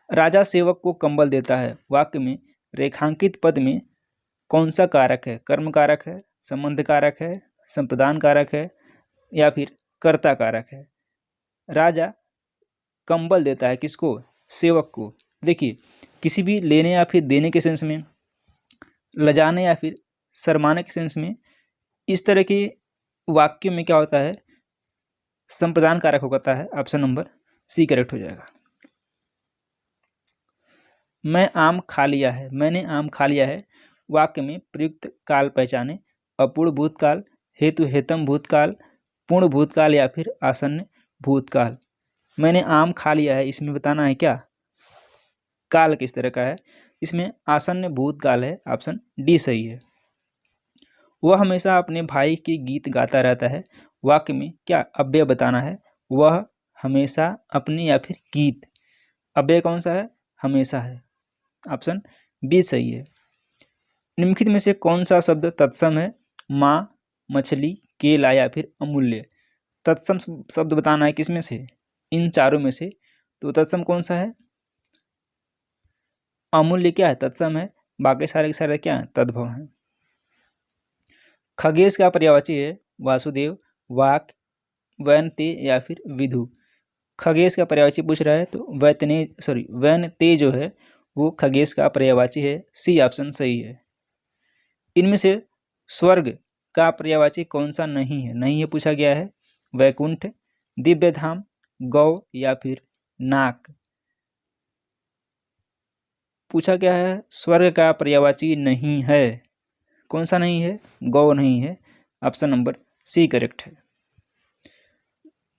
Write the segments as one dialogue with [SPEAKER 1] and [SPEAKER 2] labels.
[SPEAKER 1] राजा सेवक को कंबल देता है, वाक्य में रेखांकित पद में कौन सा कारक है? कर्म कारक है, संबंध कारक है, संप्रदान कारक है या फिर कर्ता कारक है? राजा कंबल देता है किसको? सेवक को। देखिए, किसी भी लेने या फिर देने के सेंस में, लजाने या फिर शर्माने के सेंस में, इस तरह के वाक्य में क्या होता है? संप्रदान कारक होता है। ऑप्शन नंबर सी करेक्ट हो जाएगा। मैं आम खा लिया है, मैंने आम खा लिया है, वाक्य में प्रयुक्त काल पहचाने। अपूर्ण भूतकाल, हेतु हेतम भूतकाल, पूर्ण भूतकाल या फिर आसन्न भूतकाल। मैंने आम खा लिया है, इसमें बताना है क्या काल किस तरह का है? इसमें आसन्न भूतकाल है। ऑप्शन डी सही है। वह हमेशा अपने भाई के गीत गाता रहता है, वाक्य में क्या अव्यय बताना है? वह हमेशा अपने या फिर गीत, अव्यय कौन सा है? हमेशा है। ऑप्शन बी सही है। निम्नलिखित में से कौन सा शब्द तत्सम है? माँ, मछली, केला या फिर अमूल्य। तत्सम शब्द बताना है किसमें से? इन चारों में से। तो तत्सम कौन सा है? अमूल्य क्या है? तत्सम है। बाकी सारे के सारे क्या है? तद्भव है। खगेश का पर्यायवाची है वासुदेव, वाक, वैनते या फिर विधु। खगेश का पर्यायवाची पूछ रहा है तो वैनते जो है वो खगेश का पर्यायवाची है। सी ऑप्शन सही है। इनमें से स्वर्ग का पर्यायवाची कौन सा नहीं है? नहीं है पूछा गया है। वैकुंठ, दिव्य धाम, गौ या फिर नाक। पूछा गया है स्वर्ग का पर्यायवाची नहीं है। कौन सा नहीं है? गौ नहीं है। ऑप्शन नंबर सी करेक्ट है।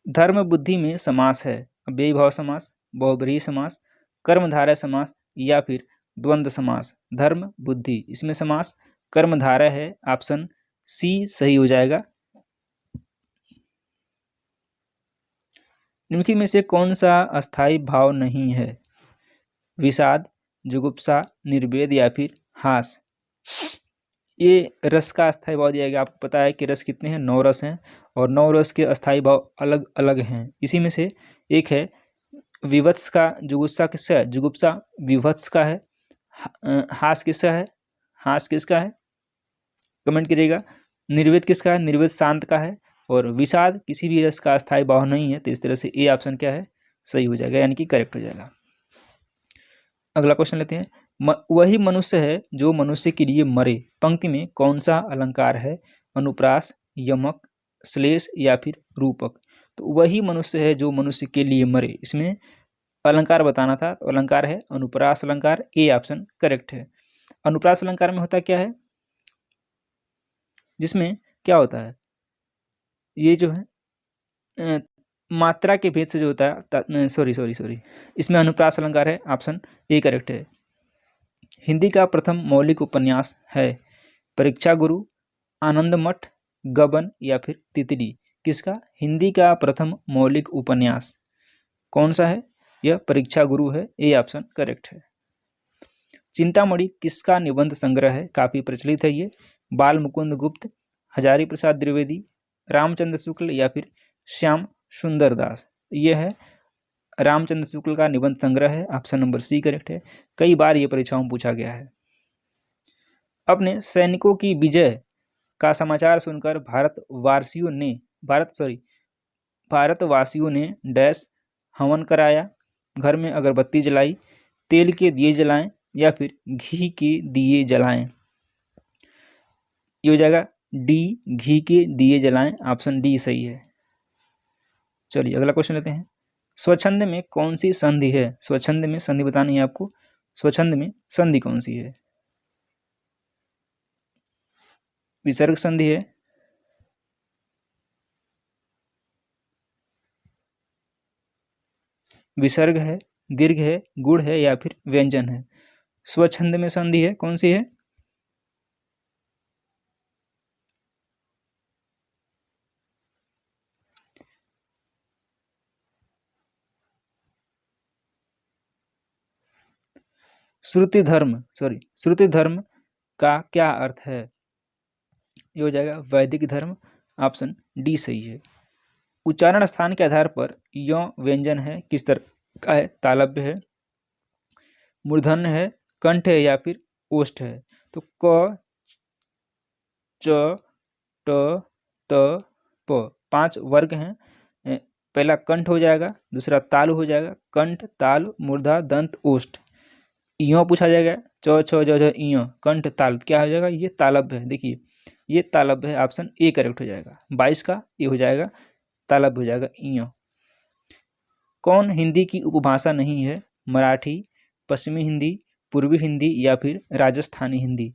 [SPEAKER 1] धर्म बुद्धि में समास है अव्ययी भाव समास, बहुब्रीहि समास, कर्मधारय समास या फिर द्वंद्व समास। धर्म बुद्धि, इसमें समास कर्मधारय है। ऑप्शन सी सही हो जाएगा। निम्नलिखित में से कौन सा अस्थायी भाव नहीं है? विषाद, जुगुप्सा, निर्वेद या फिर हास। ये रस का अस्थायी भाव दिया गया। आपको पता है कि रस कितने हैं? 9 रस हैं और 9 रस के अस्थायी भाव अलग अलग हैं। इसी में से एक है विवत्स का। जुगुप्सा किसका है? जुगुप्सा विवत्स का है। हास किसका है? हास किसका है? कमेंट करिएगा। निर्वेद किसका है? निर्वेद शांत का है। और विषाद किसी भी रस का अस्थायी भाव नहीं है। तो इस तरह से ए ऑप्शन क्या है? सही हो जाएगा, यानी कि करेक्ट हो जाएगा। अगला क्वेश्चन लेते हैं। वही मनुष्य है जो मनुष्य के लिए मरे, पंक्ति में कौन सा अलंकार है? अनुप्रास, यमक, श्लेष या फिर रूपक। तो वही मनुष्य है जो मनुष्य के लिए मरे, इसमें अलंकार बताना था। तो अलंकार है अनुप्रास अलंकार। ए ऑप्शन करेक्ट है। अनुप्रास अलंकार में होता क्या है? जिसमें क्या होता है? ये जो है मात्रा के भेद से जो होता है, सॉरी, इसमें अनुप्रास अलंकार है। ऑप्शन ए करेक्ट है। हिंदी का प्रथम मौलिक उपन्यास है परीक्षा गुरु, आनंद मठ, गबन या फिर तितली। किसका? हिंदी का प्रथम मौलिक उपन्यास कौन सा है? यह परीक्षा गुरु है। ए ऑप्शन करेक्ट है। चिंतामणि किसका निबंध संग्रह है? काफी प्रचलित है ये। बाल मुकुंद गुप्त, हजारी प्रसाद द्विवेदी, रामचंद्र शुक्ल या फिर श्याम सुंदर दास। यह है रामचंद्र शुक्ल का निबंध संग्रह है। ऑप्शन नंबर सी करेक्ट है। कई बार ये परीक्षाओं में पूछा गया है। अपने सैनिकों की विजय का समाचार सुनकर भारतवासियों ने डैश हवन कराया, घर में अगरबत्ती जलाई, तेल के दिए जलाएं या फिर घी के दिए जलाएं। ये हो जाएगा डी, घी के दिए जलाएं। ऑप्शन डी सही है। चलिए अगला क्वेश्चन लेते हैं। स्वच्छंद में कौन सी संधि है? स्वच्छंद में संधि बतानी है आपको। स्वच्छंद में संधि कौन सी है? विसर्ग संधि है, विसर्ग है, दीर्घ है, गुण है या फिर व्यंजन है। स्वच्छंद में संधि है, कौन सी है? श्रुति धर्म का क्या अर्थ है? ये हो जाएगा वैदिक धर्म। ऑप्शन डी सही है। उच्चारण स्थान के आधार पर यौ व्यंजन है, किस तरह का है? तालव्य है, मूर्धन्य है, कंठ है या फिर ओष्ठ है। तो क, च, ट, त, प 5 वर्ग हैं। पहला कंठ हो जाएगा, दूसरा तालु हो जाएगा, कंठ, ताल, मूर्धा, दंत, ओष्ठ। इयों पूछा जाएगा, च, छ, ज, झ, इयों, कंठ, ताल, क्या हो जाएगा? ये तालव्य है। देखिए ये तालव्य है, ऑप्शन ए करेक्ट हो जाएगा। 22 का ये हो जाएगा, तालव्य हो जाएगा इयों। कौन हिंदी की उपभाषा नहीं है? मराठी, पश्चिमी हिंदी, पूर्वी हिंदी या फिर राजस्थानी हिंदी।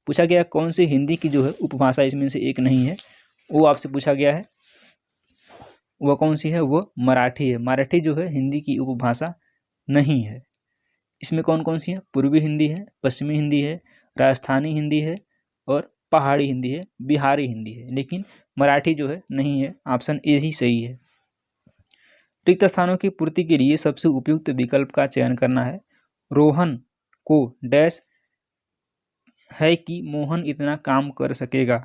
[SPEAKER 1] पूछा गया कौन सी हिंदी की जो है उपभाषा इसमें से एक नहीं है, वो आपसे पूछा गया है। वह कौन सी है? वो मराठी है। मराठी जो है हिंदी की उपभाषा नहीं है। इसमें कौन कौन सी है? पूर्वी हिंदी है, पश्चिमी हिंदी है, राजस्थानी हिंदी है और पहाड़ी हिंदी है, बिहारी हिंदी है, लेकिन मराठी जो है नहीं है। ऑप्शन ए ही सही है। रिक्त स्थानों की पूर्ति के लिए सबसे उपयुक्त विकल्प का चयन करना है। रोहन को डैश है कि मोहन इतना काम कर सकेगा।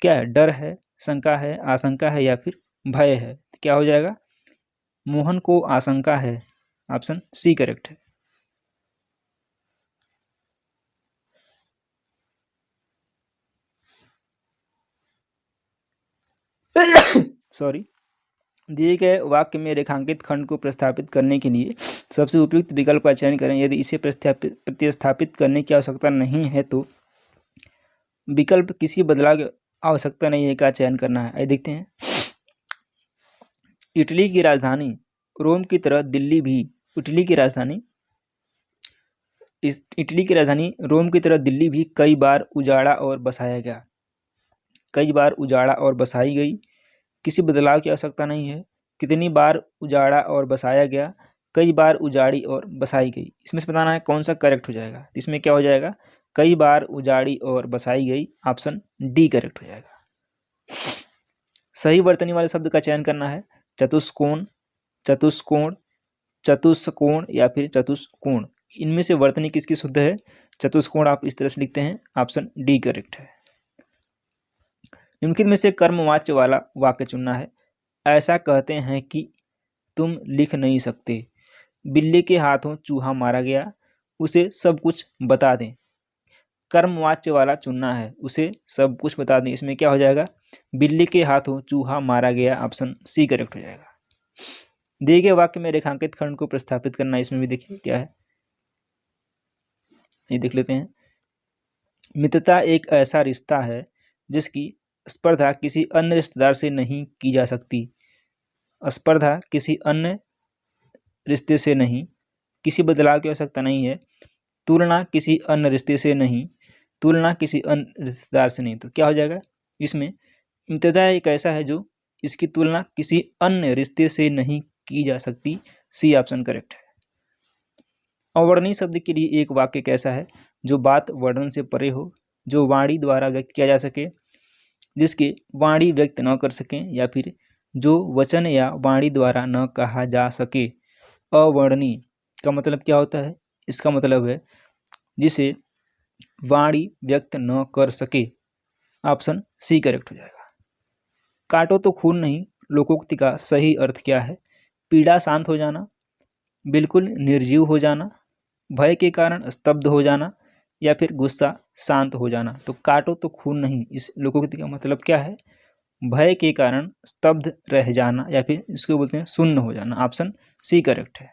[SPEAKER 1] क्या है? डर है, शंका है, आशंका है या फिर भय है। क्या हो जाएगा? मोहन को आशंका है। ऑप्शन सी करेक्ट है। सॉरी। दिए गए वाक्य में रेखांकित खंड को प्रतिस्थापित करने के लिए सबसे उपयुक्त विकल्प का चयन करें। यदि इसे प्रतिस्थापित करने की आवश्यकता नहीं है तो विकल्प किसी बदलाव की आवश्यकता नहीं है का चयन करना है। आइए देखते हैं। इटली की राजधानी रोम की तरह दिल्ली भी इटली की राजधानी रोम की तरह दिल्ली भी कई बार उजाड़ा और बसाया गया। कई बार उजाड़ा और बसाई गई। किसी बदलाव की आवश्यकता नहीं है। कितनी बार उजाड़ा और बसाया गया? कई बार उजाड़ी और बसाई गई। इसमें से बताना है कौन सा करेक्ट हो जाएगा। इसमें क्या हो जाएगा? कई बार उजाड़ी और बसाई गई। ऑप्शन डी करेक्ट हो जाएगा। सही वर्तनी वाले शब्द का चयन करना है। चतुष्कोण, चतुष्कोण, चतुष्कोण या फिर चतुष्कोण। इनमें से वर्तनी किसकी शुद्ध है? चतुष्कोण आप इस तरह से लिखते हैं। ऑप्शन डी करेक्ट है। निम्नलिखित में से कर्मवाच्य वाला वाक्य चुनना है। ऐसा कहते हैं कि तुम लिख नहीं सकते। बिल्ली के हाथों चूहा मारा गया। उसे सब कुछ बता दें। कर्मवाच्य वाला चुनना है, उसे सब कुछ बता दें। इसमें क्या हो जाएगा? बिल्ली के हाथों चूहा मारा गया। ऑप्शन सी करेक्ट हो जाएगा। दिए गए वाक्य में रेखांकित खंड को प्रस्थापित करना। इसमें भी देखिए क्या है, ये देख लेते हैं। मित्रता एक ऐसा रिश्ता है जिसकी स्पर्धा किसी अन्य रिश्तेदार से नहीं की जा सकती। स्पर्धा किसी अन्य रिश्ते से नहीं। किसी बदलाव की आवश्यकता नहीं है। तुलना किसी अन्य रिश्ते से नहीं। तुलना किसी अन्य रिश्तेदार से नहीं। तो क्या हो जाएगा? इसमें मित्रता एक ऐसा है जो इसकी तुलना किसी अन्य रिश्ते से नहीं की जा सकती। सी ऑप्शन करेक्ट है। अवर्णीय शब्द के लिए एक वाक्य कैसा है? जो बात वर्णन से परे हो, जो वाणी द्वारा व्यक्त किया जा सके, जिसके वाणी व्यक्त न कर सकें, या फिर जो वचन या वाणी द्वारा न कहा जा सके। अवर्णीय का मतलब क्या होता है? इसका मतलब है जिसे वाणी व्यक्त न कर सके। ऑप्शन सी करेक्ट हो जाएगा। काटो तो खून नहीं लोकोक्ति का सही अर्थ क्या है? पीड़ा शांत हो जाना, बिल्कुल निर्जीव हो जाना, भय के कारण स्तब्ध हो जाना, या फिर गुस्सा शांत हो जाना। तो काटो तो खून नहीं, इस लोकोक्ति का मतलब क्या है? भय के कारण स्तब्ध रह जाना, या फिर इसको बोलते हैं शून्य हो जाना। ऑप्शन सी करेक्ट है।